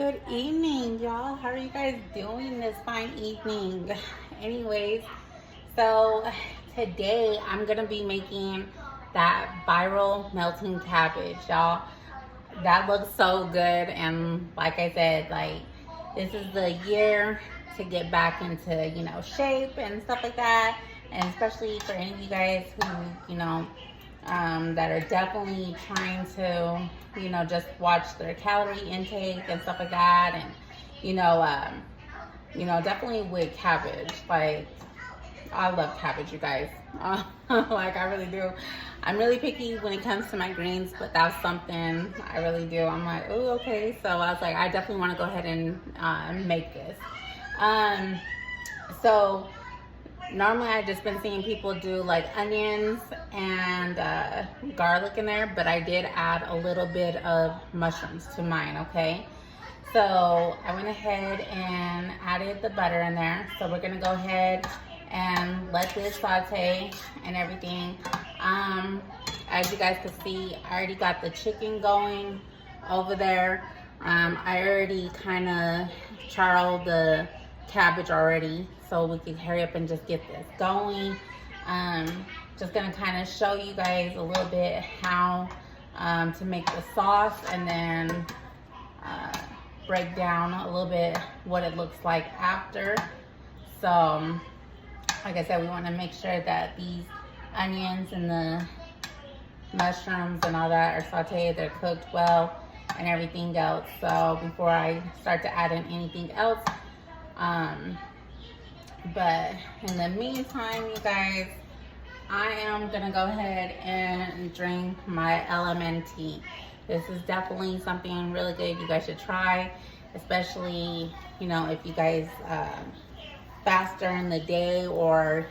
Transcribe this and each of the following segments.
Good evening, y'all. How are you guys doing this fine evening? Anyways, so today I'm gonna be making that viral melting cabbage, y'all. That looks so good, and like I said, like this is the year to get back into shape and stuff like that, and especially for any of you guys who that are definitely trying to, just watch their calorie intake and stuff like that. And, definitely with cabbage, like, I love cabbage, you guys. Like, I really do. I'm really picky when it comes to my greens, but that's something I really do. I'm like, oh, okay. So I was like, I definitely want to go ahead and make this. So normally I just been seeing people do like onions and garlic in there, but I did add a little bit of mushrooms to mine, okay? So I went ahead and added the butter in there. So we're gonna go ahead and let this saute and everything. As you guys can see, I already got the chicken going over there. I already kind of charred the cabbage already, so we can hurry up and just get this going. Just gonna kind of show you guys a little bit how to make the sauce, and then break down a little bit what it looks like after. So like I said, we want to make sure that these onions and the mushrooms and all that are sauteed, they're cooked well and everything else. So before I start to add in anything else, but in the meantime, you guys, I am gonna go ahead and drink my LMNT. This is definitely something really good you guys should try, especially if you guys fast during the day, or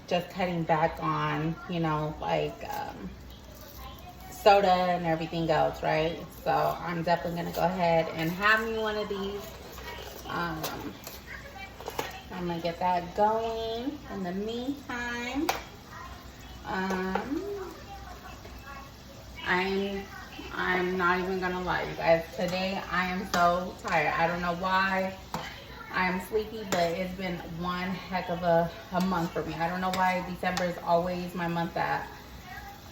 just cutting back on soda and everything else, right? So I'm definitely gonna go ahead and have me one of these. I'm gonna get that going. In the meantime, I'm not even gonna lie, you guys. Today I am so tired. I don't know why I'm sleepy, but it's been one heck of a month for me. I don't know why December is always my month that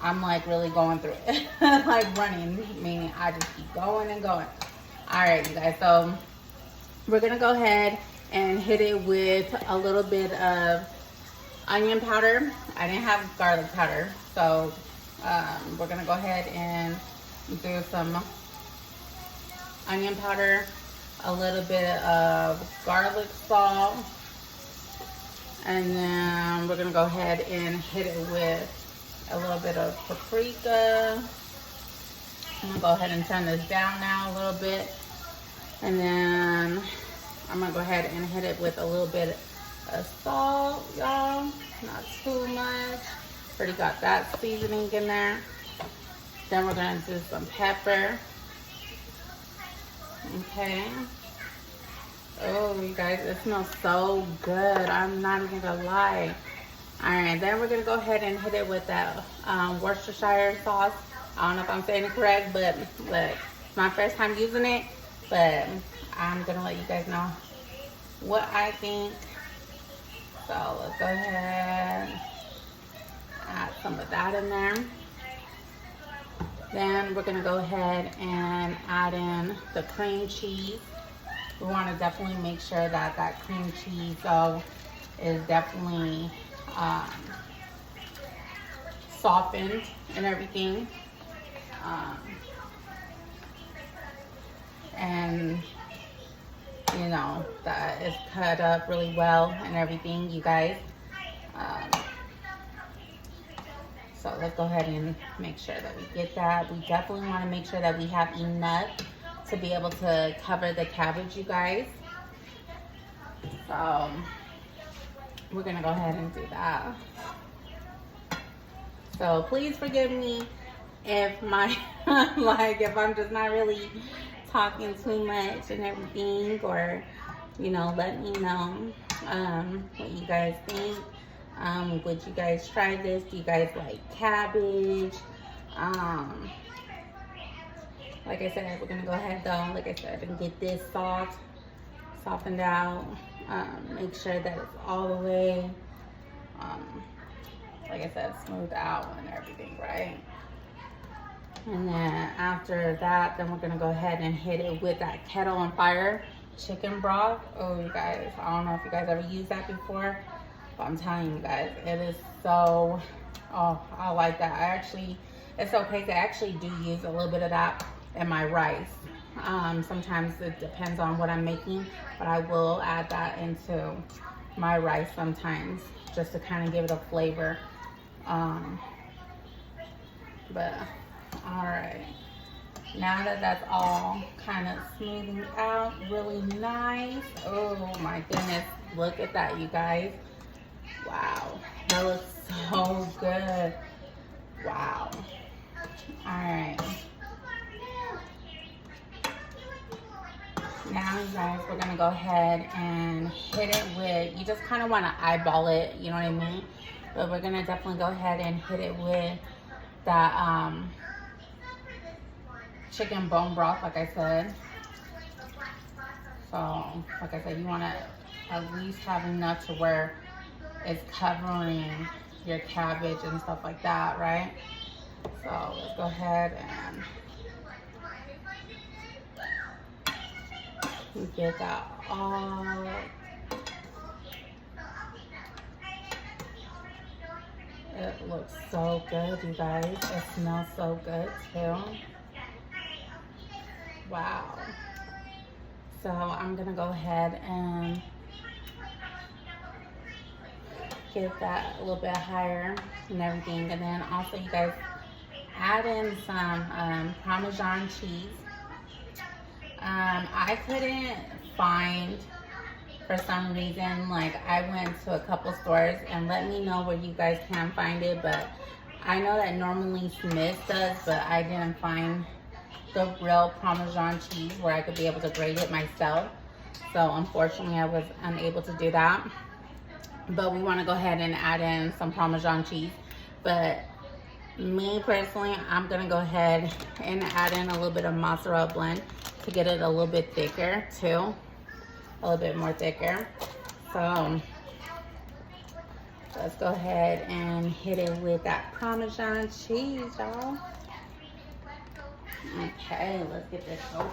I'm like really going through it. Like running, meaning I just keep going and going. All right, you guys, so we're gonna go ahead and hit it with a little bit of onion powder. I didn't have garlic powder, so we're gonna go ahead and do some onion powder, a little bit of garlic salt, and then we're gonna go ahead and hit it with a little bit of paprika. I'm gonna go ahead and turn this down now a little bit, and then I'm gonna go ahead and hit it with a little bit of salt, y'all. Not too much. Already got that seasoning in there. Then we're gonna do some pepper. Okay. Oh, you guys, it smells so good. I'm not even gonna lie. All right, then we're gonna go ahead and hit it with that Worcestershire sauce. I don't know if I'm saying it correct, but look, it's my first time using it, but I'm gonna let you guys know what I think. So let's go ahead, add some of that in there. Then we're gonna go ahead and add in the cream cheese. We want to definitely make sure that that cream cheese is definitely softened and everything. And that is cut up really well and everything, you guys. So let's go ahead and make sure that we get that. We definitely want to make sure that we have enough to be able to cover the cabbage, you guys. So we're gonna go ahead and do that. So please forgive me if my if I'm just not really talking too much and everything, or let me know what you guys think. Would you guys try this? Do you guys like cabbage? like I said, we're gonna go ahead though, like I said, and get this softened out. Make sure that it's all the way, like I said, smooth out and everything, right? And then after that, then we're gonna go ahead and hit it with that kettle on fire chicken broth. Oh, you guys, I don't know if you guys ever used that before, but I'm telling you guys, it is so, oh, I like that. It's okay to actually do use a little bit of that in my rice. Sometimes it depends on what I'm making, but I will add that into my rice sometimes just to kind of give it a flavor. But all right, now that that's all kind of smoothing out really nice. Oh my goodness, look at that, you guys. Wow, that looks so good. Wow. All right, now you guys, we're gonna go ahead and hit it with, you just kind of want to eyeball it, you know what I mean? But we're gonna definitely go ahead and hit it with that chicken bone broth, like I said. So, like I said, you want to at least have enough to where it's covering your cabbage and stuff like that, right? So let's go ahead and get that all. It looks so good, you guys. It smells so good too. Wow. So I'm gonna go ahead and get that a little bit higher and everything. And then also, you guys, add in some Parmesan cheese. I couldn't find, for some reason, like I went to a couple stores, and let me know where you guys can find it, but I know that normally Smith does, but I didn't find the real Parmesan cheese where I could be able to grate it myself. So unfortunately I was unable to do that, but we want to go ahead and add in some Parmesan cheese. But me personally, I'm gonna go ahead and add in a little bit of mozzarella blend to get it a little bit thicker too, a little bit more thicker. So let's go ahead and hit it with that Parmesan cheese, y'all. Okay, let's get this open.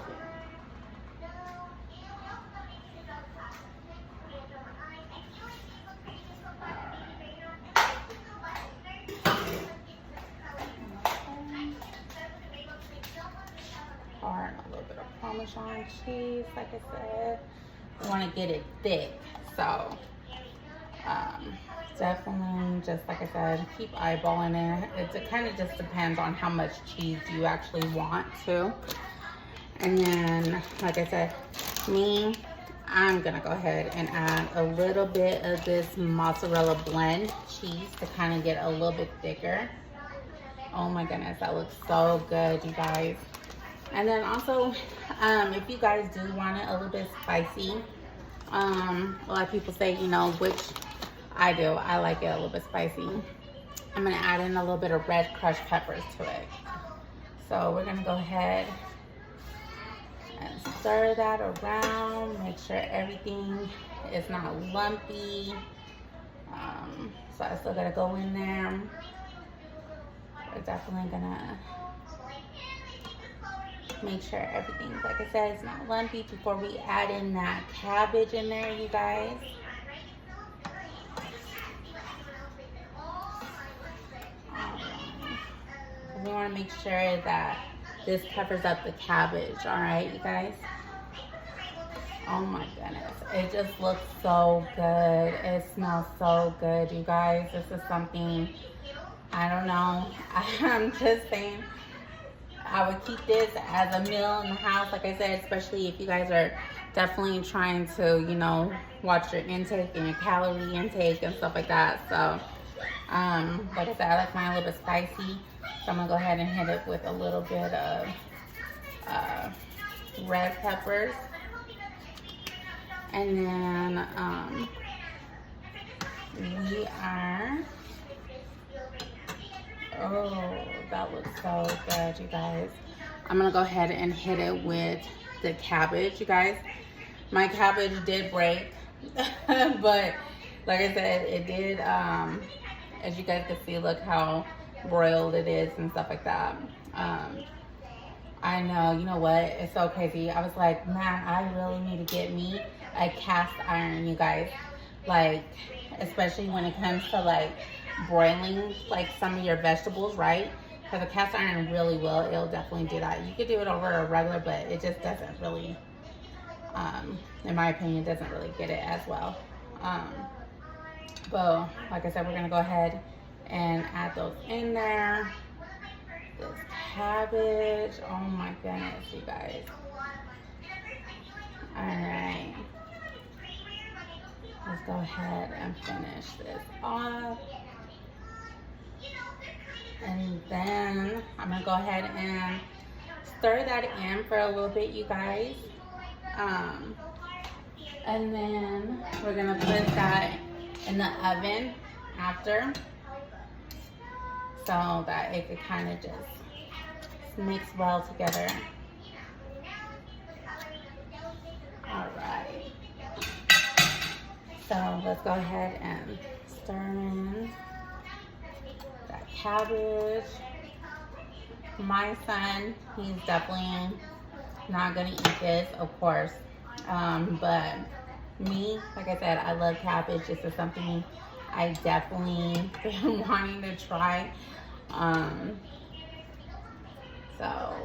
Pour in a little bit of Parmesan cheese, like I said. We want to get it thick, so definitely, just like I said, keep eyeballing it. It kind of just depends on how much cheese you actually want to. And then, like I said, I'm gonna go ahead and add a little bit of this mozzarella blend cheese to kind of get a little bit thicker. Oh my goodness, that looks so good, you guys. And then also, if you guys do want it a little bit spicy, a lot of people say, you know, which I do, I like it a little bit spicy. I'm gonna add in a little bit of red crushed peppers to it. So we're gonna go ahead and stir that around, make sure everything is not lumpy. So I still gotta go in there. We're definitely gonna make sure everything, like I said, is not lumpy before we add in that cabbage in there, you guys. We want to make sure that this covers up the cabbage, all right, you guys? Oh my goodness, it just looks so good. It smells so good, you guys. This is something, I don't know, I'm just saying, I would keep this as a meal in the house, like I said, especially if you guys are definitely trying to, you know, watch your intake and your calorie intake and stuff like that. So, like I said, I like mine a little bit spicy. So I'm gonna go ahead and hit it with a little bit of red peppers. And then we are, oh, that looks so good, you guys. I'm gonna go ahead and hit it with the cabbage, you guys. My cabbage did break, but like I said, it did, as you guys can see, look how broiled it is and stuff like that. I know, you know what, it's so crazy. I was like, man, I really need to get me a cast iron, you guys. Like, especially when it comes to like broiling like some of your vegetables, right? Because a cast iron really will, it'll definitely do that. You could do it over a regular, but it just doesn't really, in my opinion, doesn't really get it as well. But like I said, we're gonna go ahead and add those in there. This cabbage, oh my goodness, you guys. All right, let's go ahead and finish this off. And then I'm gonna go ahead and stir that in for a little bit, you guys. And then we're gonna put that in the oven after, so that it could kind of just mix well together. All right. So let's go ahead and stir in that cabbage. My son, he's definitely not gonna eat this, of course. But me, like I said, I love cabbage. This is something I definitely been wanting to try. So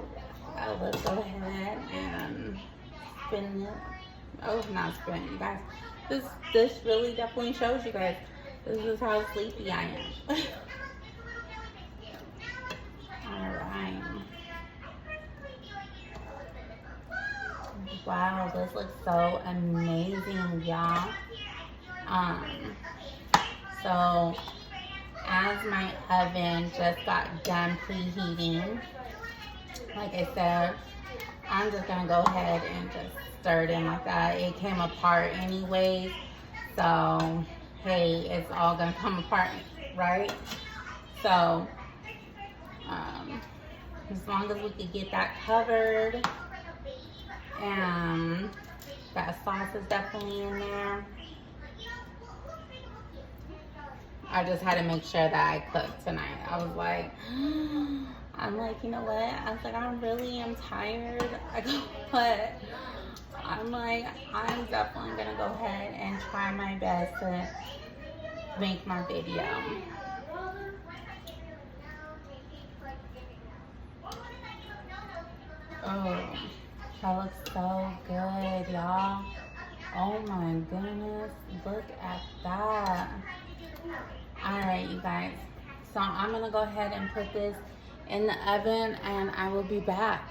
let's go ahead and spin it. Oh, not spin it, you guys. This really definitely shows you guys. This is how sleepy I am. All right. Wow, this looks so amazing, y'all. So as my oven just got done preheating, like I said, I'm just gonna go ahead and just stir it in like that. It came apart anyways, so hey, it's all gonna come apart, right? So as long as we can get that covered, and that sauce is definitely in there. I just had to make sure that I cooked tonight. I was like, I'm like, you know what? I was like, I really am tired. I go, but I'm like, I'm definitely gonna go ahead and try my best to make my video. Oh, that looks so good, y'all. Oh my goodness, look at that. All right, you guys. So I'm gonna go ahead and put this in the oven, and I will be back.